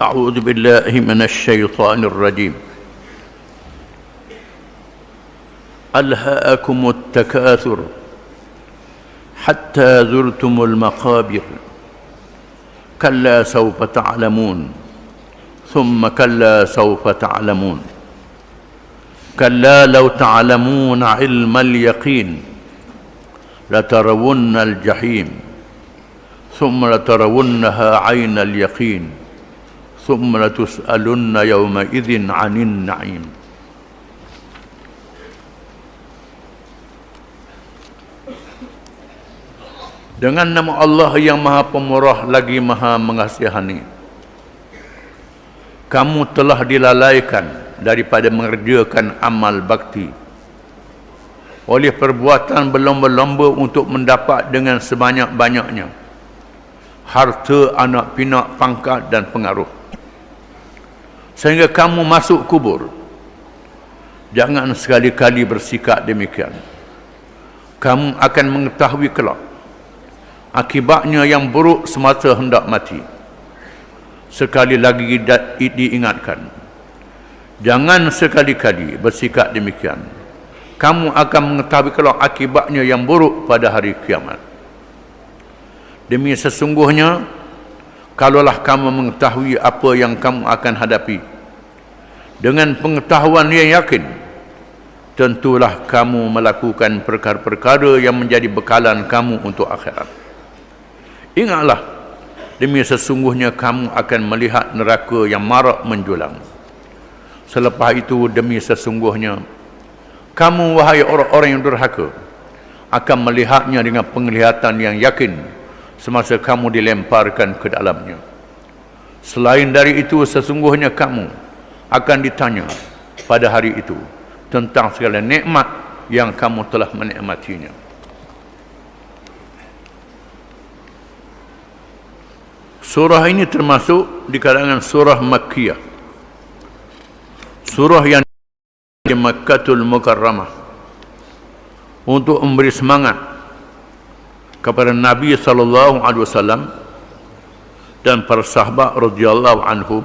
أعوذ بالله من الشيطان الرجيم ألهاكم التكاثر حتى زرتم المقابر كلا سوف تعلمون ثم كلا سوف تعلمون كلا لو تعلمون علم اليقين لترون الجحيم ثم لترونها عين اليقين ثم لتسألن يومئذ عن النعيم. Dengan nama Allah yang Maha Pemurah lagi Maha Mengasihani, kamu telah dilalaikan daripada mengerjakan amal bakti oleh perbuatan berlomba-lomba untuk mendapat dengan sebanyak-banyaknya harta, anak pinak, pangkat dan pengaruh, sehingga kamu masuk kubur. Jangan sekali-kali bersikap demikian. Kamu akan mengetahui kelak akibatnya yang buruk semasa hendak mati. Sekali lagi diingatkan, jangan sekali-kali bersikap demikian. Kamu akan mengetahui kelak akibatnya yang buruk pada hari kiamat. Demi sesungguhnya, kalaulah kamu mengetahui apa yang kamu akan hadapi dengan pengetahuan yang yakin, tentulah kamu melakukan perkara-perkara yang menjadi bekalan kamu untuk akhirat. Ingatlah, demi sesungguhnya kamu akan melihat neraka yang marak menjulang. Selepas itu, demi sesungguhnya kamu, wahai orang-orang yang durhaka, akan melihatnya dengan penglihatan yang yakin semasa kamu dilemparkan ke dalamnya. Selain dari itu, sesungguhnya kamu akan ditanya pada hari itu tentang segala nikmat yang kamu telah menikmatinya. Surah ini termasuk di kalangan surah Makkiyah, surah yang di Makkatul Mukarramah, untuk memberi semangat kepada Nabi SAW dan para sahabat radhiyallahu anhum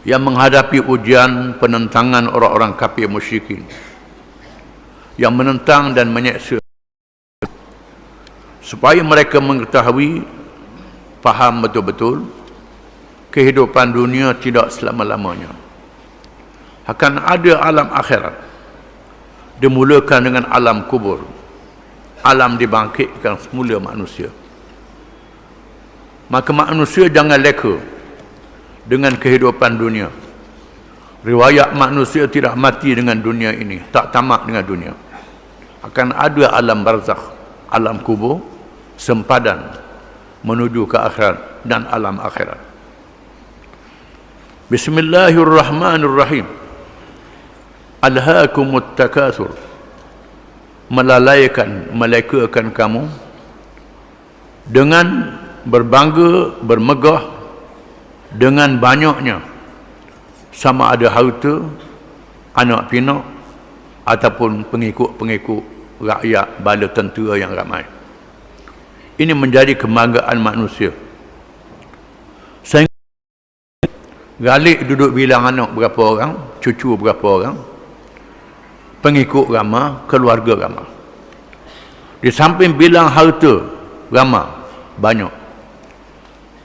yang menghadapi ujian penentangan orang-orang kafir musyrikin yang menentang dan menyeksa, supaya mereka mengetahui, faham betul-betul kehidupan dunia tidak selama-lamanya. Akan ada alam akhirat, dimulakan dengan alam kubur, alam dibangkitkan semula manusia. Maka manusia jangan leka dengan kehidupan dunia. Riwayat manusia tidak mati dengan dunia ini, tak tamat dengan dunia. Akan ada alam barzakh, alam kubur, sempadan menuju ke akhirat dan alam akhirat. Bismillahirrahmanirrahim. Alhaakumut takatsur, melalaikan, melekakan kamu dengan berbangga, bermegah dengan banyaknya, sama ada harta, anak pinak ataupun pengikut-pengikut rakyat, bala tentera yang ramai. Ini menjadi kebanggaan manusia. Sehingga galik duduk bilang anak berapa orang, cucu berapa orang, pengikut ramai, keluarga ramai. Di samping bilang harta ramai, banyak.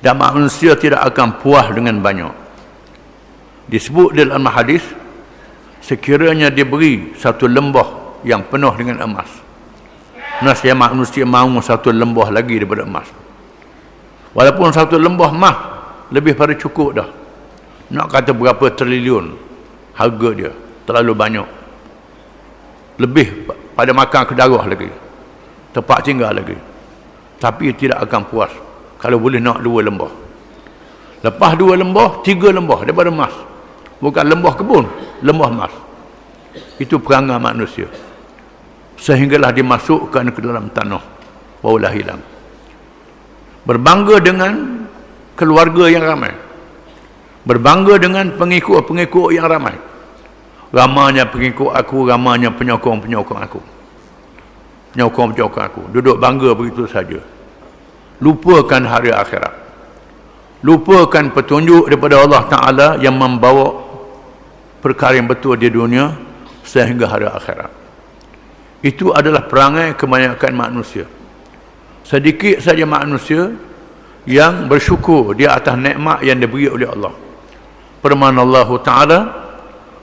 Dan manusia tidak akan puas dengan banyak. Disebut dalam hadis, sekiranya diberi satu lembah yang penuh dengan emas, nasib manusia mahu satu lembah lagi daripada emas. Walaupun satu lembah emas lebih pada cukup dah. Nak kata berapa triliun harga dia, terlalu banyak. Lebih pada makan ke darah lagi, tempat tinggal lagi. Tapi tidak akan puas kalau boleh nak dua lembah. Lepas dua lembah, tiga lembah daripada emas. Bukan lembah kebun, lembah emas. Itu perangai manusia, sehinggalah dimasukkan ke dalam tanah, barulah hilang. Berbangga dengan keluarga yang ramai, berbangga dengan pengikut-pengikut yang ramai. Ramanya pengikut aku, ramanya penyokong-penyokong aku, penyokong-penyokong aku. Duduk bangga begitu saja, lupakan hari akhirat, lupakan petunjuk daripada Allah Ta'ala yang membawa perkara yang betul di dunia sehingga hari akhirat. Itu adalah perangai kebanyakan manusia. Sedikit saja manusia yang bersyukur di atas nikmat yang diberi oleh Allah. Firman Allah Ta'ala,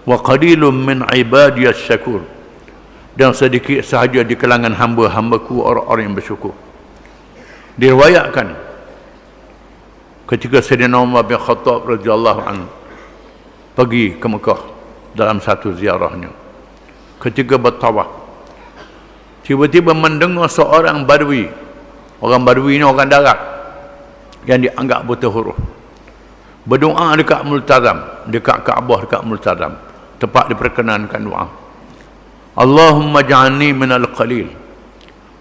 wa qalilun min ibadiyas syakur, dan sedikit sahaja di kalangan hamba-hambaku orang-orang yang bersyukur. Diriwayatkan ketika Sayyidina Umar bin Khattab radhiyallahu anhu pergi ke Mekah dalam satu ziarahnya, ketika bertawaf, tiba-tiba mendengar seorang badui. Orang badui ni orang darat yang dianggap buta huruf, berdoa dekat Multazam, dekat Kaabah, dekat Multazam, tempat diperkenankan doa. Allahumma ja'alni minal qalil,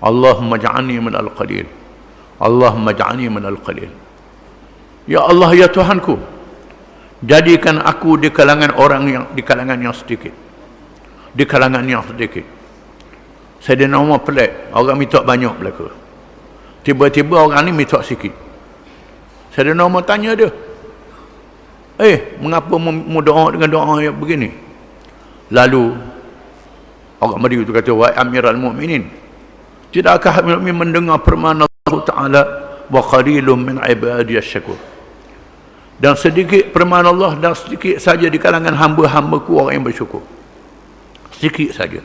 Allahumma ja'alni minal qalil, Allahumma ja'alni minal qalil. Ya Allah, ya Tuhanku, jadikan aku di kalangan orang yang sedikit, di kalangan yang sedikit. Sayyidina Umar pelik, orang minta banyak belaka, tiba-tiba orang ni minta sikit. Sayyidina Umar tanya dia, mengapa mu doa dengan doa yang begini? Lalu orang Melayu itu kata, wahai Amirul Mukminin, tidakkah Amirul Mukminin mendengar firman Allah Ta'ala, wa qalilun min ibadiyas syakur, dan sedikit firman Allah, dan sedikit saja di kalangan hamba-hambaku orang yang bersyukur. Sedikit saja.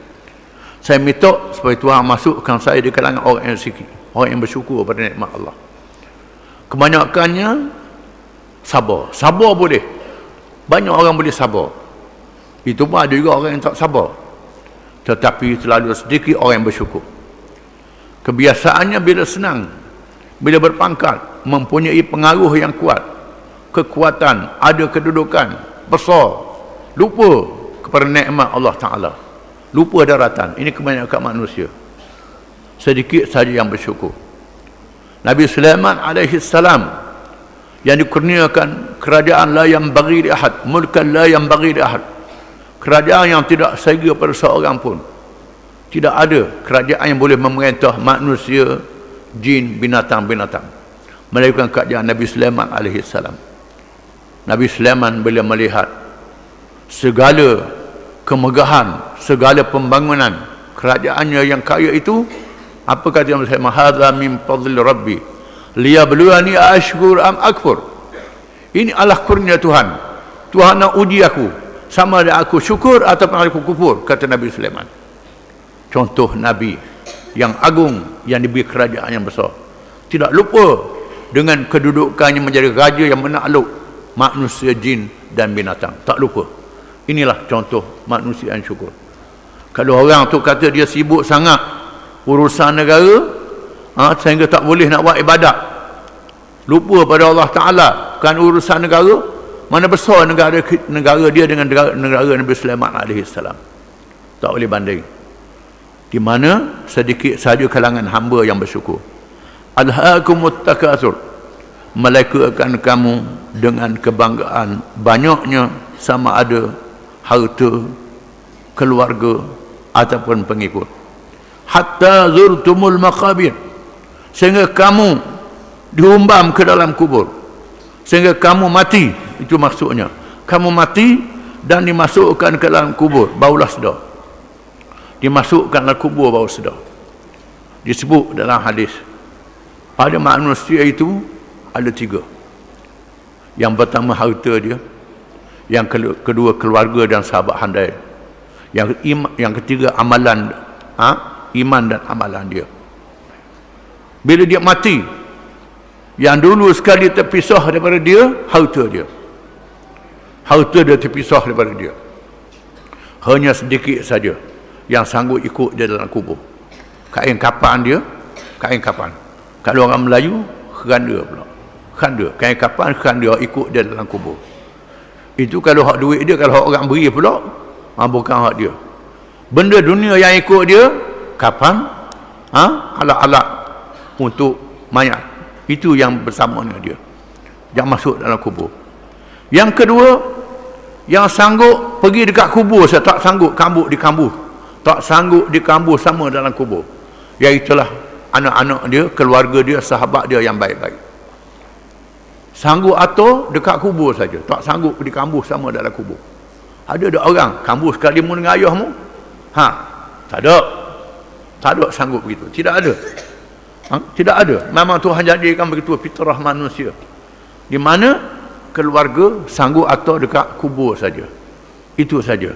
Saya minta supaya Tuhan masukkan saya di kalangan orang yang sikit, orang yang bersyukur pada nikmat Allah. Kebanyakannya sabar. Sabar boleh, banyak orang boleh sabar. Itu pun ada juga orang yang tak sabar, tetapi terlalu sedikit orang yang bersyukur. Kebiasaannya bila senang, bila berpangkat, mempunyai pengaruh yang kuat, kekuatan, ada kedudukan besar, lupa kepada nikmat Allah Ta'ala, lupa daratan. Ini kebanyakan manusia, sedikit saja yang bersyukur. Nabi Sulaiman alaihi salam yang dikurniakan kerajaan la yang bagi li ahad, mulkan la yang bagi li ahad, kerajaan yang tidak sega pada seorang pun. Tidak ada kerajaan yang boleh memerintah manusia, jin, binatang-binatang, melainkan kerajaan Nabi Sulaiman alaihi salam. Nabi Sulaiman bila melihat segala kemegahan, segala pembangunan kerajaannya yang kaya itu, apa kata Nabi Sulaiman? Hadza min fadli rabbi liyabluwani ashkur am akfur. Ini adalah kurnia Tuhan. Tuhan nak uji aku, sama ada aku syukur ataupun aku kufur, kata Nabi Sulaiman. Contoh Nabi yang agung, yang diberi kerajaan yang besar, tidak lupa dengan kedudukannya menjadi raja yang menakluk manusia, jin dan binatang. Tak lupa. Inilah contoh manusia yang syukur. Kalau orang tu kata dia sibuk sangat urusan negara, sehingga tak boleh nak buat ibadat, lupa pada Allah Ta'ala, kan urusan negara, mana besar negara dia dengan negara Nabi Sulaiman alaihi salam. Tak boleh banding. Di mana sedikit saja kalangan hamba yang bersyukur. Alhaakumut takatsur, melekakan kamu dengan kebanggaan banyaknya, sama ada harta, keluarga ataupun pengikut. Hatta zurtumul maqabir, sehingga kamu diumbam ke dalam kubur, sehingga kamu mati. Itu maksudnya, kamu mati dan dimasukkan ke dalam kubur, barulah sedar. Dimasukkan dalam kubur baru sedar. Disebut dalam hadis, pada manusia itu ada tiga. Yang pertama harta dia, yang kedua keluarga dan sahabat handai, yang ketiga amalan, iman dan amalan dia. Bila dia mati, yang dulu sekali terpisah daripada dia, harta dia. Harta dia terpisah daripada dia. Hanya sedikit saja yang sanggup ikut dia dalam kubur. Kain kapan dia, kain kapan. Kalau orang Melayu, khanda pula. Khanda, kain kapan, khanda, ikut dia dalam kubur. Itu kalau hak duit dia, kalau hak orang beri pula, bukan hak dia. Benda dunia yang ikut dia, kapan, alat-alat untuk mayat, itu yang bersama dengan dia, yang masuk dalam kubur. Yang kedua, yang sanggup pergi dekat kubur, saya tak sanggup kambuk di kambuh, tak sanggup di kambuh sama dalam kubur, iaitulah anak-anak dia, keluarga dia, sahabat dia yang baik-baik. Sanggup atur dekat kubur saja, tak sanggup di kampus sama dalam kubur. Ada orang kampus sekali mu dengan ayahmu? Tak ada sanggup begitu. Tidak ada. Tidak ada. Memang Tuhan jadikan begitu fitrah manusia. Di mana keluarga sanggup atur dekat kubur saja. Itu saja.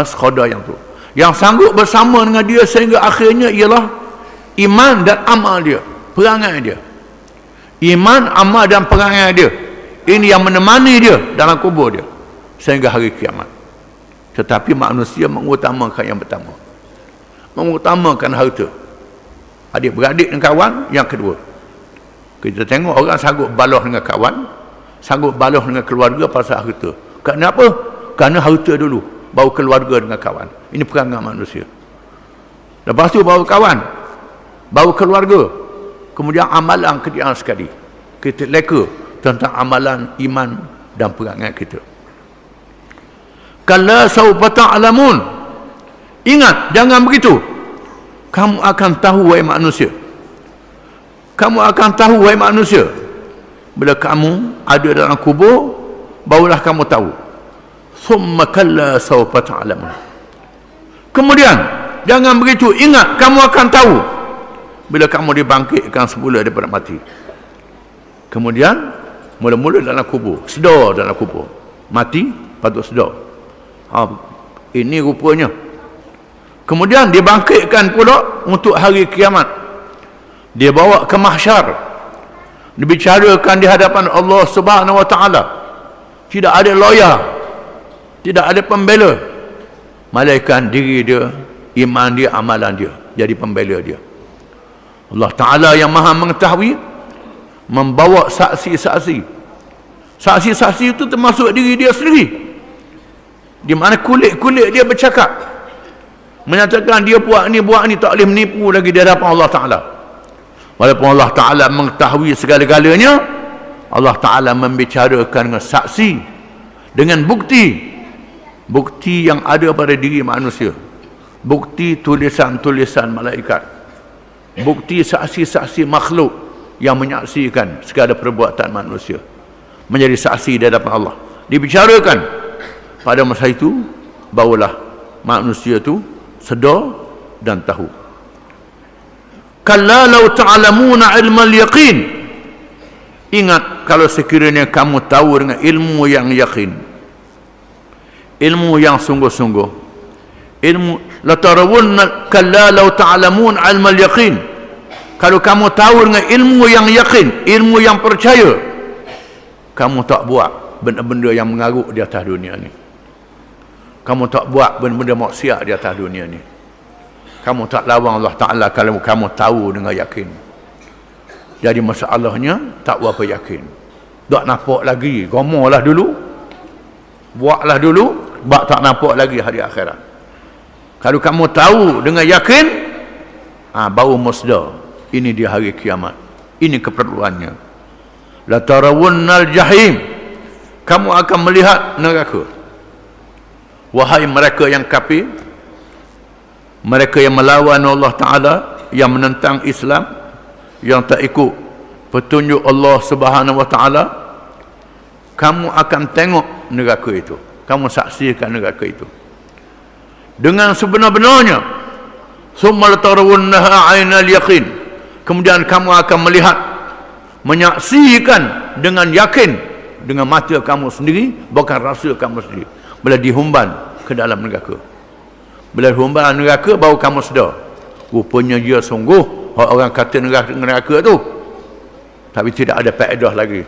Sekadar yang tu. Yang sanggup bersama dengan dia sehingga akhirnya ialah iman dan amal dia, perangai dia. Iman, amal dan perangai dia. Ini yang menemani dia dalam kubur dia sehingga hari kiamat. Tetapi manusia mengutamakan yang pertama, mengutamakan harta. Adik-beradik dan kawan yang kedua. Kita tengok orang sanggup balah dengan kawan, sanggup balah dengan keluarga pasal harta. Kenapa? Kerana harta dulu, baru keluarga dengan kawan. Ini perangai manusia. Lepas tu baru kawan, baru keluarga, kemudian amalan kejadian sekali. Kita leka tentang amalan iman dan perangai kita. Kalla sawfa ta'lamun. Ingat, jangan begitu. Kamu akan tahu wahai manusia. Kamu akan tahu wahai manusia. Bila kamu ada dalam kubur, barulah kamu tahu. Thumma kalla sawfa ta'lamun. Kemudian, jangan begitu. Ingat, kamu akan tahu bila kamu dibangkitkan semula daripada mati. Kemudian mula-mula dalam kubur, sedar dalam kubur. Mati patut sedar. Ini rupanya. Kemudian dibangkitkan pula untuk hari kiamat. Dia bawa ke mahsyar. Dibicarakan di hadapan Allah Subhanahu wa taala. Tidak ada lawyer, tidak ada pembela. Malaikat diri dia, iman dia, amalan dia jadi pembela dia. Allah Ta'ala yang maha mengetahui membawa saksi-saksi. Saksi-saksi itu termasuk diri dia sendiri, di mana kulit-kulit dia bercakap, menyatakan dia buat ni tak boleh menipu lagi di hadapan Allah Ta'ala. Walaupun Allah Ta'ala mengetahui segala-galanya, Allah Ta'ala membicarakan dengan saksi, dengan bukti yang ada pada diri manusia, bukti tulisan-tulisan malaikat, bukti saksi-saksi makhluk yang menyaksikan segala perbuatan manusia, menjadi saksi di hadapan Allah. Dibicarakan pada masa itu, barulah manusia itu sedar dan tahu. Kalla law ta'lamuna ilmal yaqin. Ingat, kalau sekiranya kamu tahu dengan ilmu yang yakin, ilmu yang sungguh-sungguh, ilmu la tarawunna kalla law ta'lamun ilmal yaqin. Kalau kamu tahu dengan ilmu yang yakin, ilmu yang percaya, kamu tak buat benda-benda yang mengarut di atas dunia ni. Kamu tak buat benda-benda maksiat di atas dunia ni. Kamu tak lawan Allah Ta'ala kalau kamu tahu dengan yakin. Jadi masalahnya tak berapa yakin. Tak nampak lagi, gomolah dulu, buatlah dulu, sebab tak nampak lagi hari akhirat. Kalau kamu tahu dengan yakin, baru musda. Ini dia hari kiamat. Ini keperluannya. La tarawunnal jahim. Kamu akan melihat neraka. Wahai mereka yang kafir, mereka yang melawan Allah Ta'ala, yang menentang Islam, yang tak ikut petunjuk Allah Subhanahu wa Ta'ala, kamu akan tengok neraka itu. Kamu saksikan neraka itu dengan sebenar-benarnya. Summa latarawunnaha 'ainal yaqin. Kemudian kamu akan melihat, menyaksikan dengan yakin, dengan mata kamu sendiri, bukan rasa kamu sendiri. Bila dihumban ke dalam neraka, bila dihumban neraka, baru kamu sedar, rupanya dia sungguh orang kata neraka tu, tapi tidak ada faedah lagi.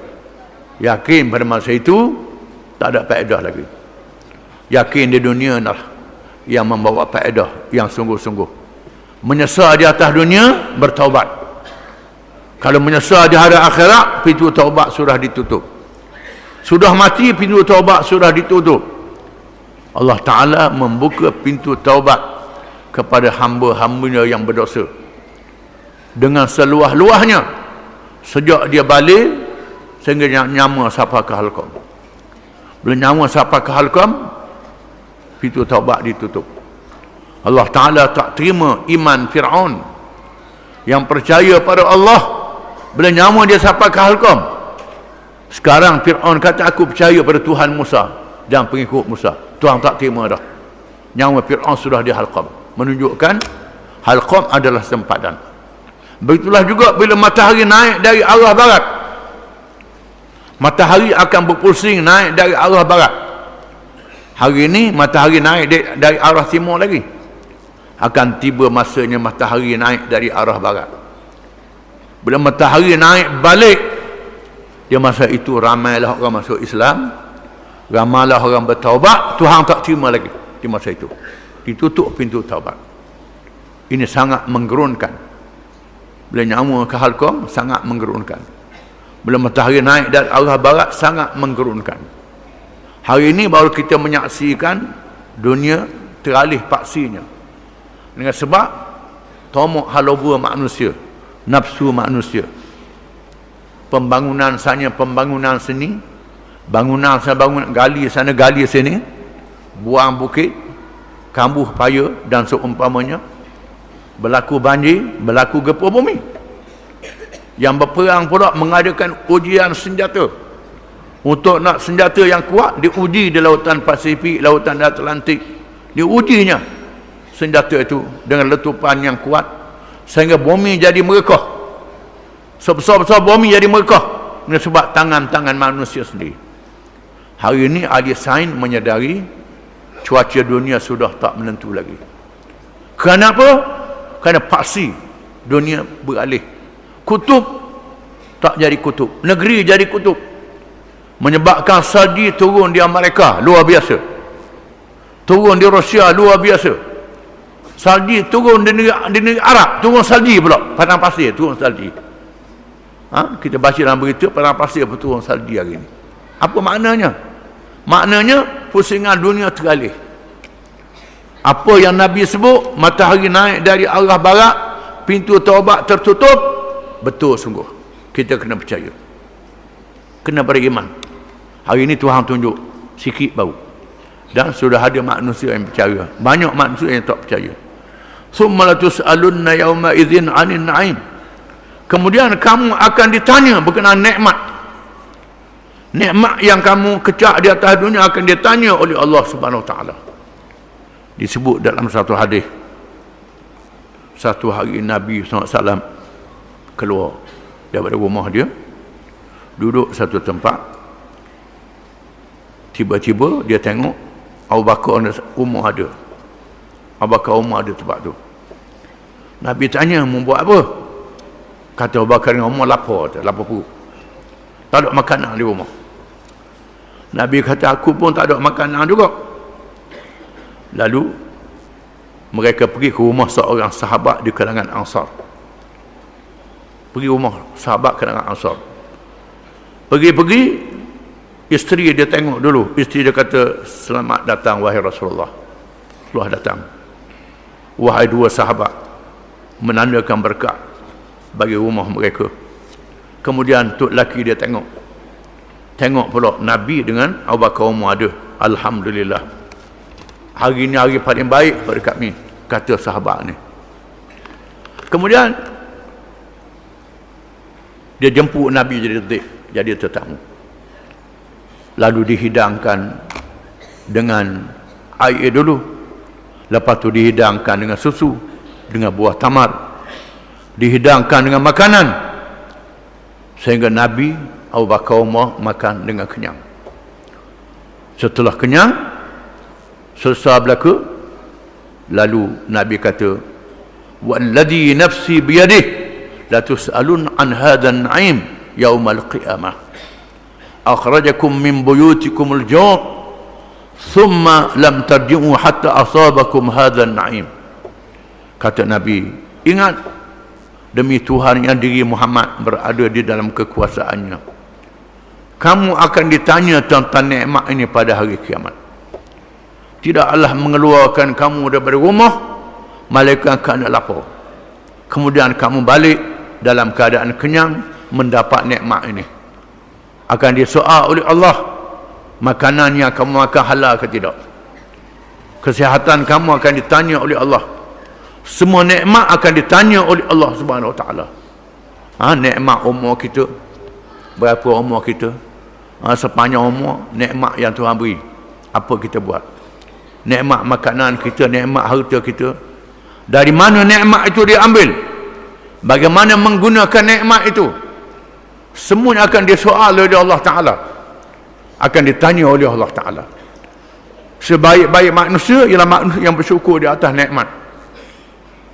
Yakin pada masa itu tak ada faedah lagi. Yakin di dunia lah yang membawa faedah yang sungguh-sungguh. Menyesal di atas dunia, bertaubat. Kalau menyesal di hari akhirat, pintu taubat sudah ditutup. Sudah mati, pintu taubat sudah ditutup. Allah Ta'ala membuka pintu taubat kepada hamba-hambanya yang berdosa dengan seluah-luahnya, sejak dia balik sehingga nyawa sampai ke halqam. Bila nyawa sampai ke halqam, pintu taubat ditutup. Allah Ta'ala tak terima iman Fir'aun yang percaya pada Allah. Bila nyawa dia sampai ke halqam, Sekarang Fir'aun kata aku percaya pada Tuhan Musa dan pengikut Musa. Tuhan tak terima dah. Nyawa Fir'aun sudah di Halqam. Menunjukkan Halqam adalah sempadan. Begitulah juga bila matahari naik dari arah barat. Matahari akan berpusing naik dari arah barat. Hari ini matahari naik dari arah timur lagi. Akan tiba masanya matahari naik dari arah barat. Bila matahari naik balik, dia masa itu ramailah orang masuk Islam, ramailah orang bertaubat. Tuhan tak terima lagi di masa itu. Ditutup pintu taubat. Ini sangat menggerunkan. Bila nyawa ke Halqam, sangat menggerunkan. Bila matahari naik dari arah barat, sangat menggerunkan. Hari ini baru kita menyaksikan dunia teralih paksinya. Dengan sebab tomok halobua manusia, nafsu manusia. Pembangunan sana, pembangunan sini, bangunan sana, bangunan, gali sana, gali sini, buang bukit, kambuh paya dan seumpamanya. Berlaku banjir, berlaku gempa bumi. Yang berperang pula mengadakan ujian senjata. Untuk nak senjata yang kuat, diuji di lautan Pasifik, lautan Atlantik. Diujinya senjata itu dengan letupan yang kuat sehingga bumi jadi merekah. Sebesar-besar bumi jadi merekah sebab tangan-tangan manusia sendiri. Hari ini ahli sains menyadari cuaca dunia sudah tak menentu lagi. Kenapa? Kerana paksi dunia beralih. Kutub tak jadi kutub, negeri jadi kutub. Menyebabkan salji turun di Amerika luar biasa, turun di Rusia luar biasa, salji turun di negeri Arab, turun salji pula, padang pasir turun salji. Kita baca dalam berita padang pasir turun salji hari ini. Apa maknanya? Maknanya pusingan dunia teralih. Apa yang Nabi sebut, matahari naik dari arah barat, pintu taubat tertutup, betul sungguh. Kita kena percaya, kena beriman. Hari ini Tuhan tunjuk sikit bau. Dan sudah ada manusia yang percaya, banyak manusia yang tak percaya. Summa latus'alunna yawma idzin 'anil na'im. Kemudian kamu akan ditanya berkenaan nikmat. Nikmat yang kamu kecak di atas dunia akan ditanya oleh Allah Subhanahu Wa Taala. Disebut dalam satu hadis, satu hari Nabi SAW keluar daripada rumah dia, duduk satu tempat. Tiba-tiba dia tengok Abu Bakar Umar ada. Abu Bakar Umar ada tempat tu. Nabi tanya, mau buat apa? Kata Abu Bakar dengan Umar, lapar perut. Tak ada makanan di rumah. Nabi kata, aku pun tak ada makanan juga. Lalu mereka pergi ke rumah seorang sahabat di kalangan Ansar. Pergi rumah sahabat kalangan Ansar. Pergi-pergi, isteri dia tengok dulu. Isteri dia kata, selamat datang wahai Rasulullah. Telah datang wahai dua sahabat, menandakan berkat bagi rumah mereka. Kemudian tok laki dia tengok pula Nabi dengan Abu Bakar Umar ada. Alhamdulillah, hari ini hari paling baik pada kami, kata sahabat ni. Kemudian dia jemput Nabi jadi tetamu. Lalu dihidangkan dengan air dulu, lepas tu dihidangkan dengan susu, dengan buah tamar, dihidangkan dengan makanan, sehingga Nabi Abu Bakar Umar makan dengan kenyang. Setelah kenyang, selesai belaka, lalu Nabi kata, walladhi nafsi biyadih la tus'alun an hadhan na'im yaumal qiyamah akhrajakum min buyutikumul ju' thumma lam tarji'u hatta asabakum hadhan na'im. Kata Nabi, ingat, demi Tuhan yang diri Muhammad berada di dalam kekuasaannya, kamu akan ditanya tentang nikmat ini pada hari kiamat. Tidaklah mengeluarkan kamu daripada rumah malaikat akan lapar, kemudian kamu balik dalam keadaan kenyang mendapat nikmat ini. Akan disoal oleh Allah, makanan yang kamu makan halal ke tidak, kesihatan kamu akan ditanya oleh Allah, semua nikmat akan ditanya oleh Allah Subhanahu Wa Taala. Nikmat umur kita, berapa umur kita, sepanjang umur, nikmat yang Tuhan beri, apa kita buat? Nikmat makanan kita, nikmat harta kita, dari mana nikmat itu diambil? Bagaimana menggunakan nikmat itu? Semuanya akan disoal oleh Allah Ta'ala, akan ditanya oleh Allah Ta'ala. Sebaik-baik manusia ialah manusia yang bersyukur di atas nikmat.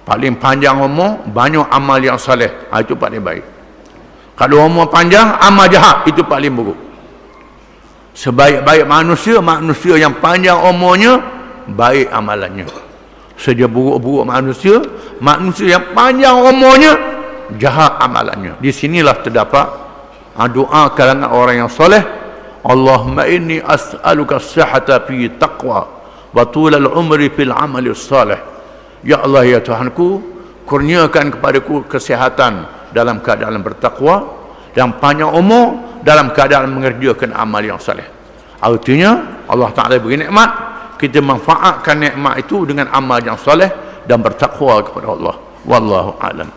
Paling panjang umur, banyak amal yang saleh, itu paling baik. Kalau umur panjang, amal jahat, itu paling buruk. Sebaik-baik manusia, manusia yang panjang umurnya, baik amalannya. Sedia buruk-buruk manusia, manusia yang panjang umurnya, jahat amalannya. Di sinilah terdapat doa kalangan orang yang soleh. Allahumma inni as'aluka as-sihhata fi taqwa wa tulal umri fil amali salih. Ya Allah, ya Tuhanku, kurniakan kepadaku kesihatan dalam keadaan bertakwa dan panjang umur dalam keadaan mengerjakan amal yang saleh. Artinya Allah Ta'ala beri nikmat, kita manfaatkan nikmat itu dengan amal yang saleh dan bertakwa kepada Allah. Wallahu a'lam.